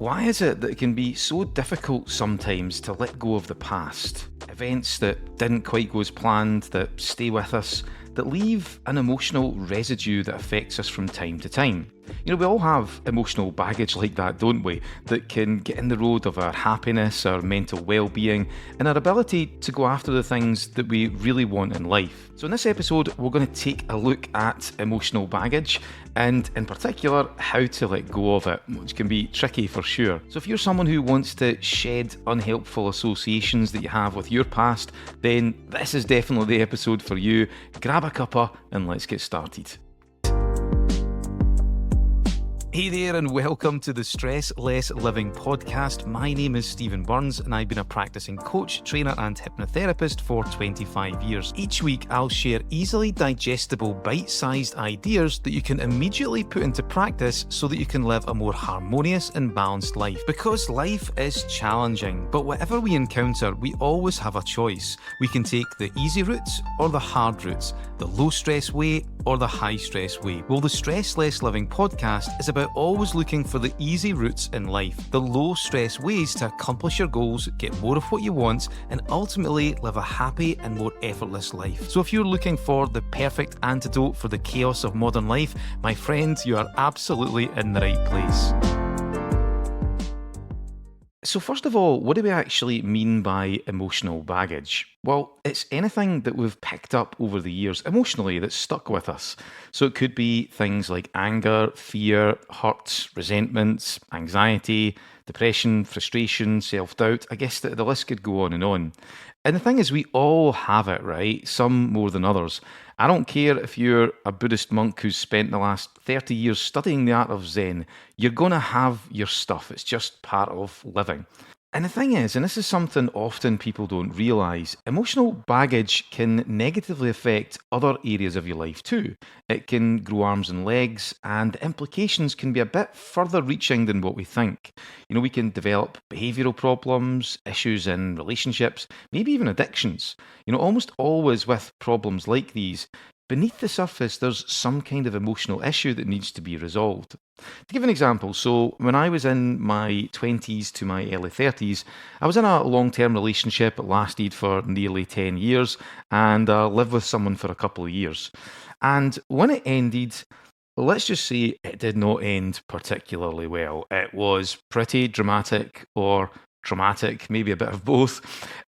Why is it that it can be so difficult sometimes to let go of the past? Events that didn't quite go as planned, that stay with us, that leave an emotional residue that affects us from time to time. We all have emotional baggage like that, don't we? That can get in the road of our happiness, our mental well-being, and our ability to go after the things that we really want in life. So in this episode, we're going to take a look at emotional baggage, and in particular, how to let go of it, which can be tricky for sure. So if you're someone who wants to shed unhelpful associations that you have with your past, then this is definitely the episode for you. Grab a cuppa and let's get started. Hey there and welcome to the Stress Less Living podcast. My name is Stephen Burns and I've been a practicing coach, trainer and hypnotherapist for 25 years. Each week I'll share easily digestible bite-sized ideas that you can immediately put into practice so that you can live a more harmonious and balanced life. Because life is challenging, but whatever we encounter, we always have a choice. We can take the easy routes or the hard routes, the low stress way or the high stress way. Well, the Stress Less Living podcast is about always looking for the easy routes in life, the low stress ways to accomplish your goals, get more of what you want, and ultimately live a happy and more effortless life. So if you're looking for the perfect antidote for the chaos of modern life, my friend, you are absolutely in the right place. So first of all, what do we actually mean by emotional baggage? Well, it's anything that we've picked up over the years emotionally that's stuck with us. So it could be things like anger, fear, hurt, resentment, anxiety, depression, frustration, self-doubt. I guess the list could go on and on. And the thing is, we all have it, right? Some more than others. I don't care if you're a Buddhist monk who's spent the last 30 years studying the art of Zen, you're going to have your stuff. It's just part of living. And the thing is, and this is something often people don't realise, emotional baggage can negatively affect other areas of your life too. It can grow arms and legs, and the implications can be a bit further reaching than what we think. We can develop behavioural problems, issues in relationships, maybe even addictions. Almost always with problems like these, beneath the surface, there's some kind of emotional issue that needs to be resolved. To give an example, so when I was in my 20s to my early 30s, I was in a long-term relationship. It lasted for nearly 10 years, and I lived with someone for a couple of years. And when it ended, let's just say it did not end particularly well. It was pretty dramatic or traumatic, maybe a bit of both.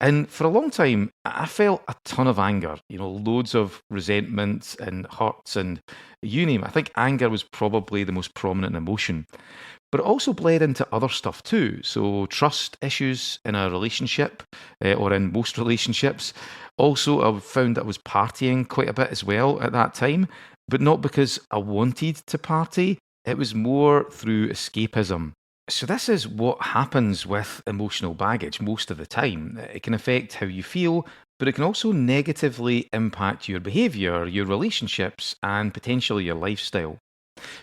And for a long time, I felt a ton of anger, loads of resentment and hurts and you name it. I think anger was probably the most prominent emotion. But it also bled into other stuff too. So trust issues in a relationship or in most relationships. Also, I found that I was partying quite a bit as well at that time, but not because I wanted to party. It was more through escapism. So this is what happens with emotional baggage most of the time. It can affect how you feel, but it can also negatively impact your behaviour, your relationships, and potentially your lifestyle.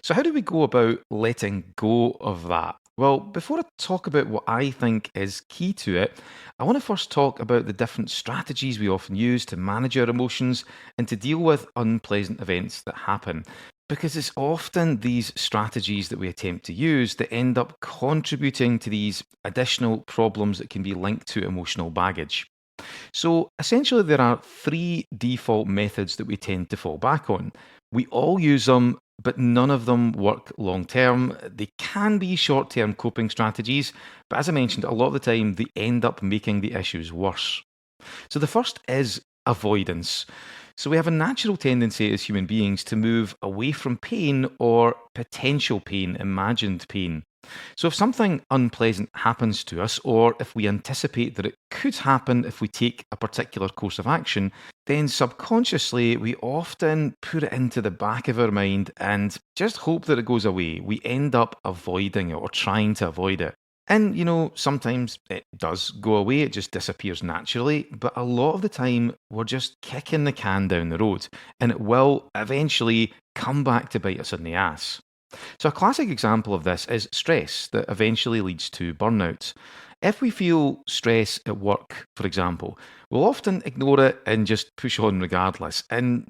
So how do we go about letting go of that? Well, before I talk about what I think is key to it, I want to first talk about the different strategies we often use to manage our emotions and to deal with unpleasant events that happen. Because it's often these strategies that we attempt to use that end up contributing to these additional problems that can be linked to emotional baggage. So essentially, there are three default methods that we tend to fall back on. We all use them, but none of them work long term. They can be short term coping strategies, but as I mentioned, a lot of the time they end up making the issues worse. So the first is avoidance. So we have a natural tendency as human beings to move away from pain or potential pain, imagined pain. So if something unpleasant happens to us, or if we anticipate that it could happen if we take a particular course of action, then subconsciously we often put it into the back of our mind and just hope that it goes away. We end up avoiding it or trying to avoid it. And, sometimes it does go away, it just disappears naturally, but a lot of the time we're just kicking the can down the road and it will eventually come back to bite us in the ass. So a classic example of this is stress that eventually leads to burnout. If we feel stress at work, for example, we'll often ignore it and just push on regardless. And,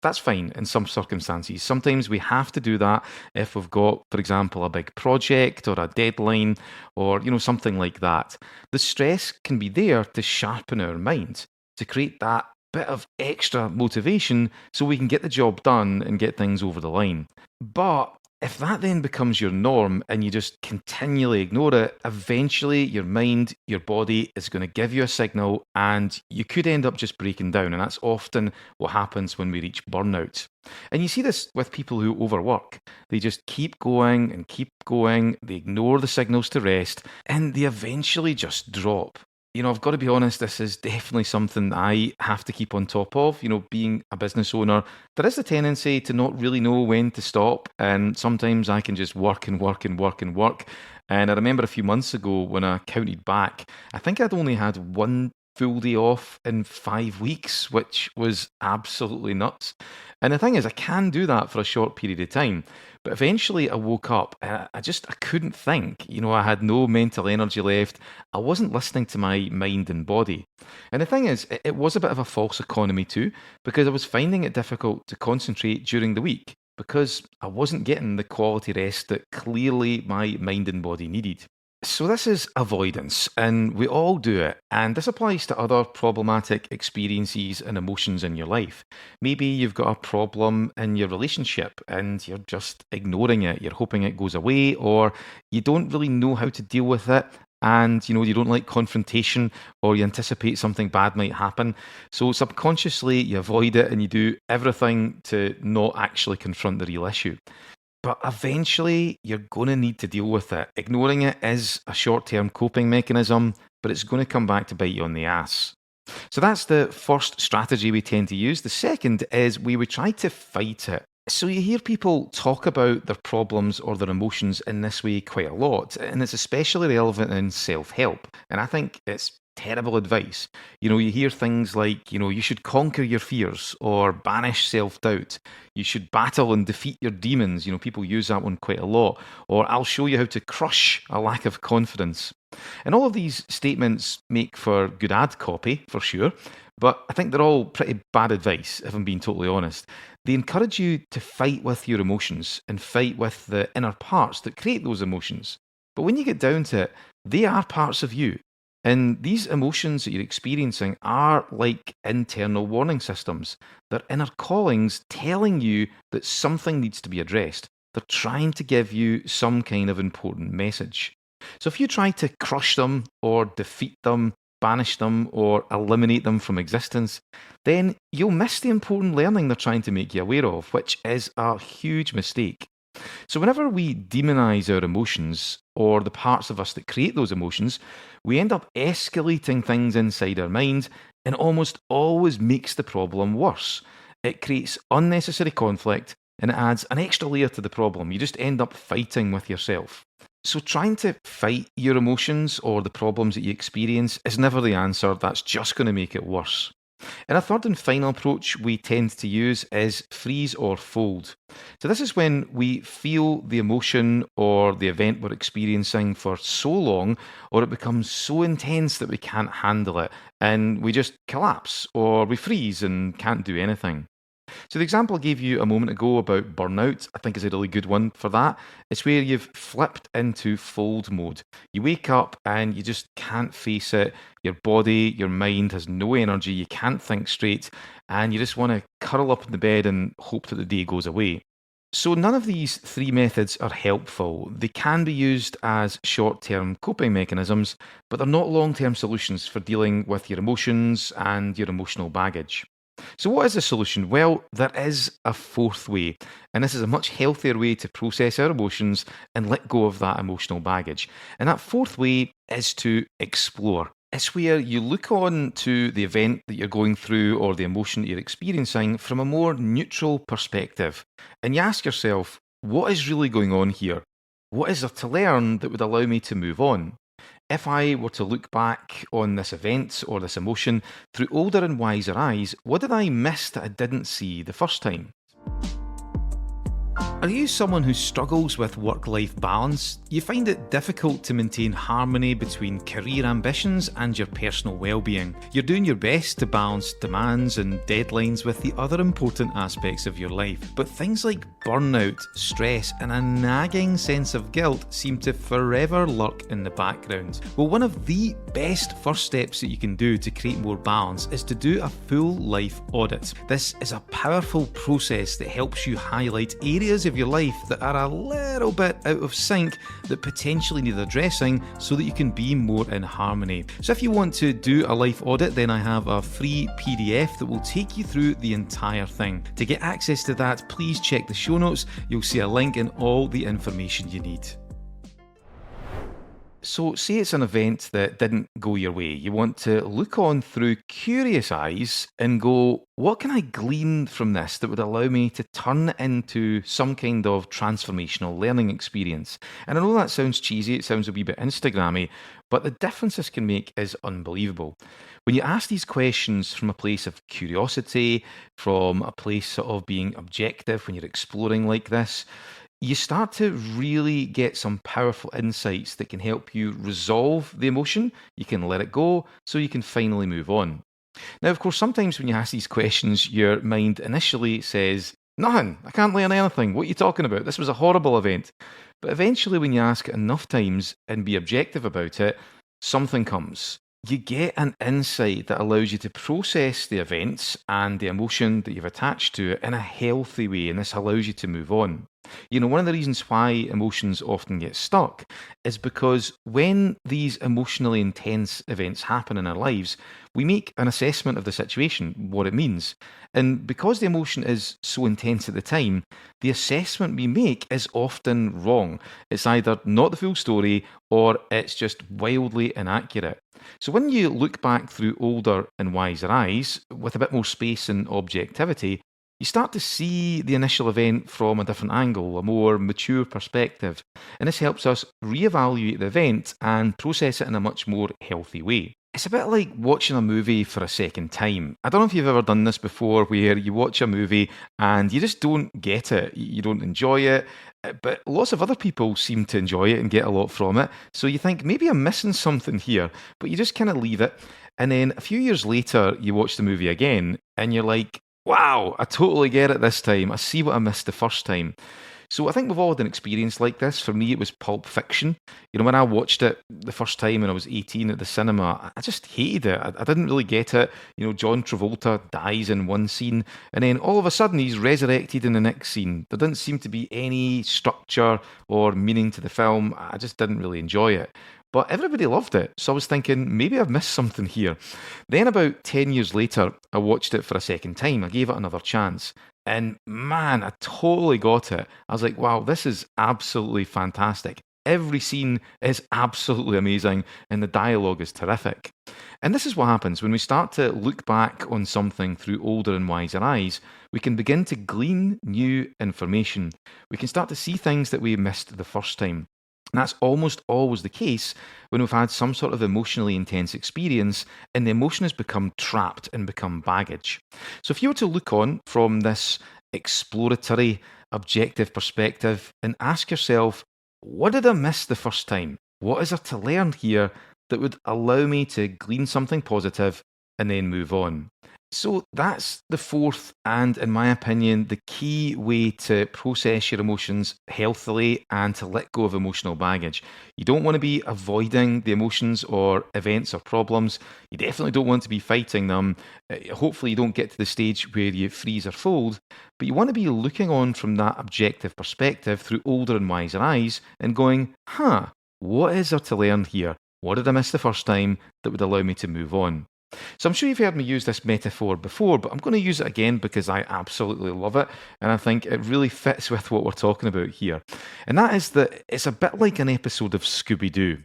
that's fine in some circumstances. Sometimes we have to do that if we've got, for example, a big project or a deadline or, something like that. The stress can be there to sharpen our mind, to create that bit of extra motivation so we can get the job done and get things over the line. But if that then becomes your norm and you just continually ignore it, eventually your mind, your body is going to give you a signal and you could end up just breaking down. And that's often what happens when we reach burnout. And you see this with people who overwork. They just keep going and keep going, they ignore the signals to rest, and they eventually just drop. I've got to be honest, this is definitely something that I have to keep on top of. Being a business owner, there is a tendency to not really know when to stop. And sometimes I can just work and work and work and work. And I remember a few months ago when I counted back, I think I'd only had one full day off in 5 weeks, which was absolutely nuts. And the thing is, I can do that for a short period of time. But eventually I woke up and I couldn't think. I had no mental energy left. I wasn't listening to my mind and body. And the thing is, it was a bit of a false economy too, because I was finding it difficult to concentrate during the week because I wasn't getting the quality rest that clearly my mind and body needed. So, this is avoidance, and we all do it. And this applies to other problematic experiences and emotions in your life. Maybe you've got a problem in your relationship and you're just ignoring it, you're hoping it goes away, or you don't really know how to deal with it. And you don't like confrontation or you anticipate something bad might happen. So subconsciously you avoid it and you do everything to not actually confront the real issue. But eventually, you're going to need to deal with it. Ignoring it is a short term coping mechanism, but it's going to come back to bite you on the ass. So that's the first strategy we tend to use. The second is we would try to fight it. So you hear people talk about their problems or their emotions in this way quite a lot, and it's especially relevant in self-help. And I think it's terrible advice. You hear things like, you should conquer your fears or banish self-doubt. You should battle and defeat your demons. People use that one quite a lot. Or I'll show you how to crush a lack of confidence. And all of these statements make for good ad copy, for sure, but I think they're all pretty bad advice, if I'm being totally honest. They encourage you to fight with your emotions and fight with the inner parts that create those emotions. But when you get down to it, they are parts of you. And these emotions that you're experiencing are like internal warning systems. They're inner callings telling you that something needs to be addressed. They're trying to give you some kind of important message. So if you try to crush them or defeat them, banish them or eliminate them from existence, then you'll miss the important learning they're trying to make you aware of, which is a huge mistake. So, whenever we demonize our emotions or the parts of us that create those emotions, we end up escalating things inside our mind and almost always makes the problem worse. It creates unnecessary conflict and it adds an extra layer to the problem. You just end up fighting with yourself. So, trying to fight your emotions or the problems that you experience is never the answer. That's just going to make it worse. And a third and final approach we tend to use is freeze or fold. So, this is when we feel the emotion or the event we're experiencing for so long, or it becomes so intense that we can't handle it, and we just collapse or we freeze and can't do anything. So the example I gave you a moment ago about burnout, I think is a really good one for that. It's where you've flipped into fold mode. You wake up and you just can't face it. Your body, your mind has no energy. You can't think straight. And you just want to curl up in the bed and hope that the day goes away. So, none of these three methods are helpful. They can be used as short term coping mechanisms, but they're not long term solutions for dealing with your emotions and your emotional baggage. So, what is the solution? Well, there is a fourth way, and this is a much healthier way to process our emotions and let go of that emotional baggage. And that fourth way is to explore. It's where you look on to the event that you're going through or the emotion that you're experiencing from a more neutral perspective. And you ask yourself, what is really going on here? What is there to learn that would allow me to move on? If I were to look back on this event or this emotion through older and wiser eyes, what did I miss that I didn't see the first time? Are you someone who struggles with work life balance? You find it difficult to maintain harmony between career ambitions and your personal well-being. You're doing your best to balance demands and deadlines with the other important aspects of your life, but things like burnout, stress, and a nagging sense of guilt seem to forever lurk in the background. Well, one of the best first steps that you can do to create more balance is to do a full life audit. This is a powerful process that helps you highlight areas of your life that are a little bit out of sync that potentially need addressing so that you can be more in harmony. So if you want to do a life audit, then I have a free PDF that will take you through the entire thing. To get access to that, please check the show notes. You'll see a link and all the information you need. So, say it's an event that didn't go your way. You want to look on through curious eyes and go, what can I glean from this that would allow me to turn it into some kind of transformational learning experience? And I know that sounds cheesy, it sounds a wee bit Instagrammy, but the difference this can make is unbelievable. When you ask these questions from a place of curiosity, from a place of being objective, when you're exploring like this, you start to really get some powerful insights that can help you resolve the emotion. You can let it go so you can finally move on. Now, of course, sometimes when you ask these questions, your mind initially says, nothing, I can't learn anything. What are you talking about? This was a horrible event. But eventually, when you ask it enough times and be objective about it, something comes. You get an insight that allows you to process the events and the emotion that you've attached to it in a healthy way, and this allows you to move on. You know, one of the reasons why emotions often get stuck is because when these emotionally intense events happen in our lives, we make an assessment of the situation, what it means. And because the emotion is so intense at the time, the assessment we make is often wrong. It's either not the full story or it's just wildly inaccurate. So when you look back through older and wiser eyes, with a bit more space and objectivity, you start to see the initial event from a different angle, a more mature perspective. And this helps us reevaluate the event and process it in a much more healthy way. It's a bit like watching a movie for a second time. I don't know if you've ever done this before, where you watch a movie and you just don't get it, you don't enjoy it, but lots of other people seem to enjoy it and get a lot from it. So you think, maybe I'm missing something here, but you just kind of leave it. And then a few years later, you watch the movie again and you're like, wow, I totally get it this time. I see what I missed the first time. So I think we've all had an experience like this. For me, it was Pulp Fiction. You know, when I watched it the first time when I was 18 at the cinema, I just hated it. I didn't really get it. You know, John Travolta dies in one scene, and then all of a sudden he's resurrected in the next scene. There didn't seem to be any structure or meaning to the film. I just didn't really enjoy it. But everybody loved it, so I was thinking, maybe I've missed something here. Then about 10 years later, I watched it for a second time. I gave it another chance. And man, I totally got it. I was like, wow, this is absolutely fantastic. Every scene is absolutely amazing, and the dialogue is terrific. And this is what happens when we start to look back on something through older and wiser eyes. We can begin to glean new information. We can start to see things that we missed the first time. And that's almost always the case when we've had some sort of emotionally intense experience and the emotion has become trapped and become baggage. So if you were to look on from this exploratory, objective perspective and ask yourself, what did I miss the first time? What is there to learn here that would allow me to glean something positive and then move on? So that's the fourth and, in my opinion, the key way to process your emotions healthily and to let go of emotional baggage. You don't want to be avoiding the emotions or events or problems. You definitely don't want to be fighting them. Hopefully, you don't get to the stage where you freeze or fold, but you want to be looking on from that objective perspective through older and wiser eyes and going, what is there to learn here? What did I miss the first time that would allow me to move on? So I'm sure you've heard me use this metaphor before, but I'm going to use it again because I absolutely love it, and I think it really fits with what we're talking about here. And that is that it's a bit like an episode of Scooby-Doo.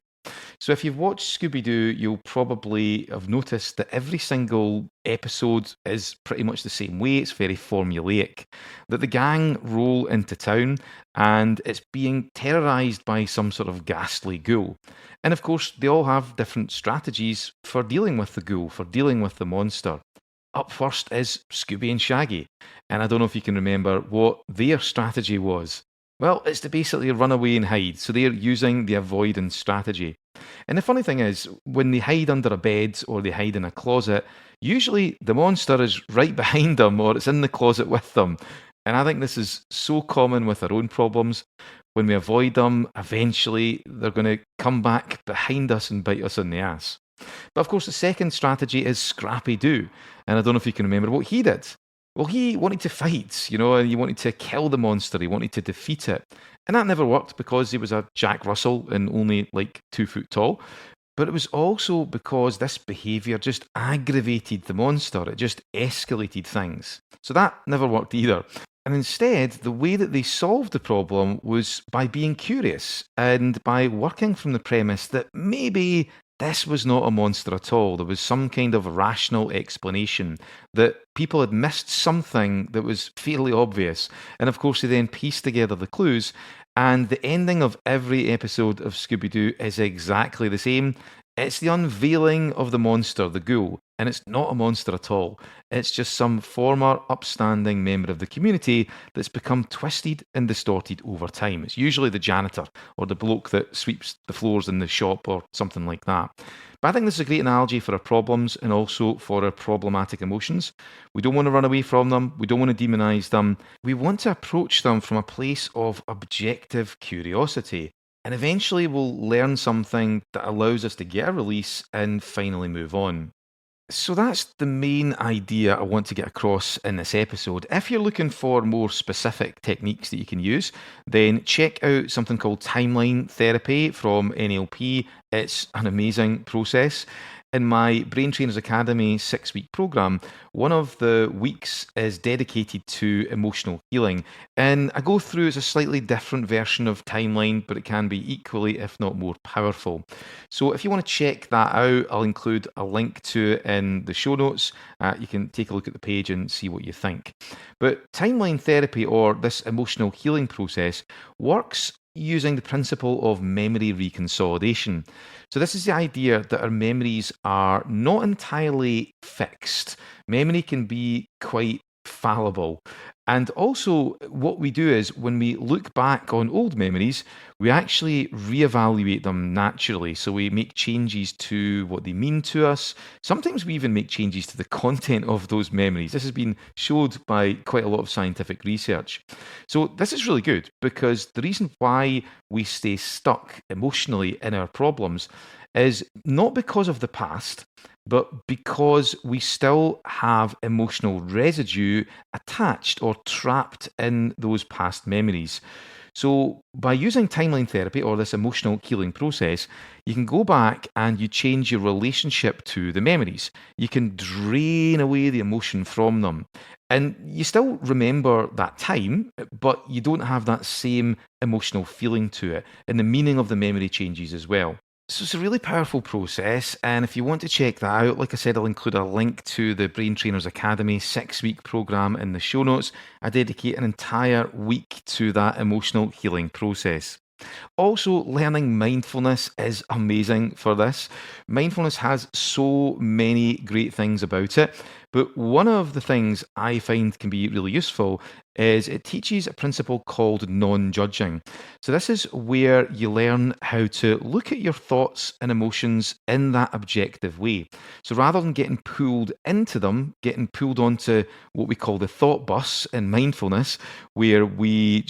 So if you've watched Scooby-Doo, you'll probably have noticed that every single episode is pretty much the same way. It's very formulaic. That the gang roll into town and it's being terrorized by some sort of ghastly ghoul. And of course, they all have different strategies for dealing with the ghoul, for dealing with the monster. up first is Scooby and Shaggy. And I don't know if you can remember what their strategy was. Well, it's to basically run away and hide. So they're using the avoidance strategy. And the funny thing is, when they hide under a bed or they hide in a closet, usually the monster is right behind them or it's in the closet with them. And I think this is so common with our own problems. When we avoid them, eventually they're going to come back behind us and bite us in the ass. But of course, the second strategy is Scrappy Doo. And I don't know if you can remember what he did. Well, he wanted to fight, and he wanted to kill the monster, he wanted to defeat it. And that never worked because he was a Jack Russell and only like 2 foot tall. But it was also because this behaviour just aggravated the monster, it just escalated things. So that never worked either. And instead, the way that they solved the problem was by being curious and by working from the premise that maybe this was not a monster at all. There was some kind of rational explanation that people had missed something that was fairly obvious. And of course, they then pieced together the clues. And the ending of every episode of Scooby Doo is exactly the same. It's the unveiling of the monster, the ghoul, and it's not a monster at all. It's just some former upstanding member of the community that's become twisted and distorted over time. It's usually the janitor or the bloke that sweeps the floors in the shop or something like that. But I think this is a great analogy for our problems and also for our problematic emotions. We don't want to run away from them. We don't want to demonize them. We want to approach them from a place of objective curiosity. And eventually we'll learn something that allows us to get a release and finally move on. So that's the main idea I want to get across in this episode. If you're looking for more specific techniques that you can use, then check out something called timeline therapy from NLP. It's an amazing process. In my Brain Trainers Academy 6-week program, one of the weeks is dedicated to emotional healing. And I go through as a slightly different version of timeline, but it can be equally, if not more powerful. So if you want to check that out, I'll include a link to it in the show notes. You can take a look at the page and see what you think. But timeline therapy, or this emotional healing process, works using the principle of memory reconsolidation. So, this is the idea that our memories are not entirely fixed. Memory can be quite fallible. And also, what we do is when we look back on old memories, we actually reevaluate them naturally. So, we make changes to what they mean to us. Sometimes we even make changes to the content of those memories. This has been showed by quite a lot of scientific research. So, this is really good because the reason why we stay stuck emotionally in our problems is not because of the past, but because we still have emotional residue attached or trapped in those past memories. So, by using timeline therapy or this emotional healing process, you can go back and you change your relationship to the memories. You can drain away the emotion from them. And you still remember that time, but you don't have that same emotional feeling to it. And the meaning of the memory changes as well. So it's a really powerful process, and if you want to check that out, like I said, I'll include a link to the Brain Trainers Academy 6-week program in the show notes. I dedicate an entire week to that emotional healing process. Also, learning mindfulness is amazing for this. Mindfulness has so many great things about it, but one of the things I find can be really useful is it teaches a principle called non-judging. So this is where you learn how to look at your thoughts and emotions in that objective way. So rather than getting pulled into them, getting pulled onto what we call the thought bus in mindfulness, where we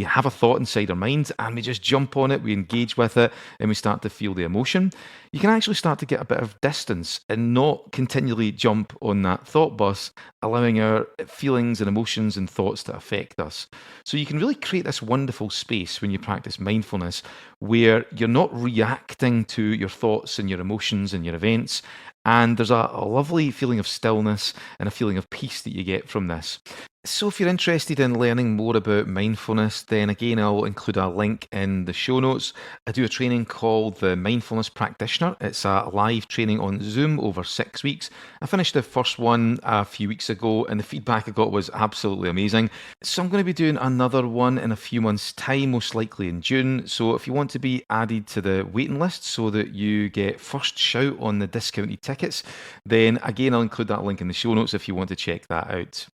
have a thought inside our minds and we just jump on it, we engage with it, and we start to feel the emotion. You can actually start to get a bit of distance and not continually jump on that thought bus, allowing our feelings and emotions and thoughts to affect us. So you can really create this wonderful space when you practice mindfulness where you're not reacting to your thoughts and your emotions and your events. And there's a lovely feeling of stillness and a feeling of peace that you get from this. So if you're interested in learning more about mindfulness, then again, I'll include a link in the show notes. I do a training called the Mindfulness Practitioner. It's a live training on Zoom over 6 weeks. I finished the first one a few weeks ago and the feedback I got was absolutely amazing. So I'm going to be doing another one in a few months' time, most likely in June. So if you want to be added to the waiting list so that you get first shout on the discounted tickets, then again, I'll include that link in the show notes if you want to check that out.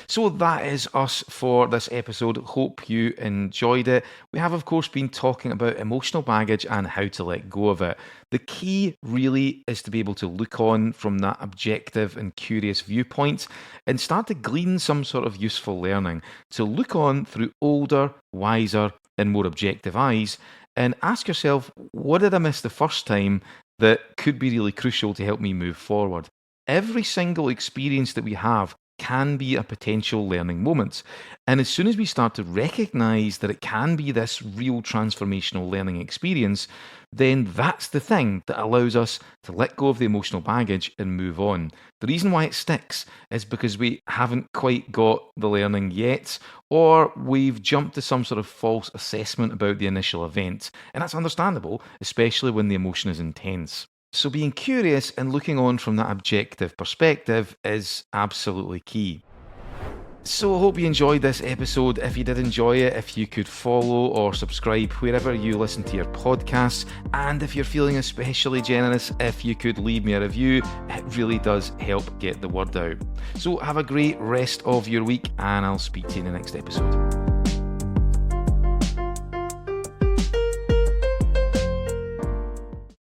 So that is us for this episode. Hope you enjoyed it. We have, of course, been talking about emotional baggage and how to let go of it. The key really is to be able to look on from that objective and curious viewpoint and start to glean some sort of useful learning, to look on through older, wiser, and more objective eyes and ask yourself, what did I miss the first time that could be really crucial to help me move forward? Every single experience that we have can be a potential learning moment. And as soon as we start to recognize that it can be this real transformational learning experience, then that's the thing that allows us to let go of the emotional baggage and move on. The reason why it sticks is because we haven't quite got the learning yet, or we've jumped to some sort of false assessment about the initial event. And that's understandable, especially when the emotion is intense. So being curious and looking on from that objective perspective is absolutely key. So I hope you enjoyed this episode. If you did enjoy it, if you could follow or subscribe wherever you listen to your podcasts, and if you're feeling especially generous, if you could leave me a review, it really does help get the word out. So have a great rest of your week, and I'll speak to you in the next episode.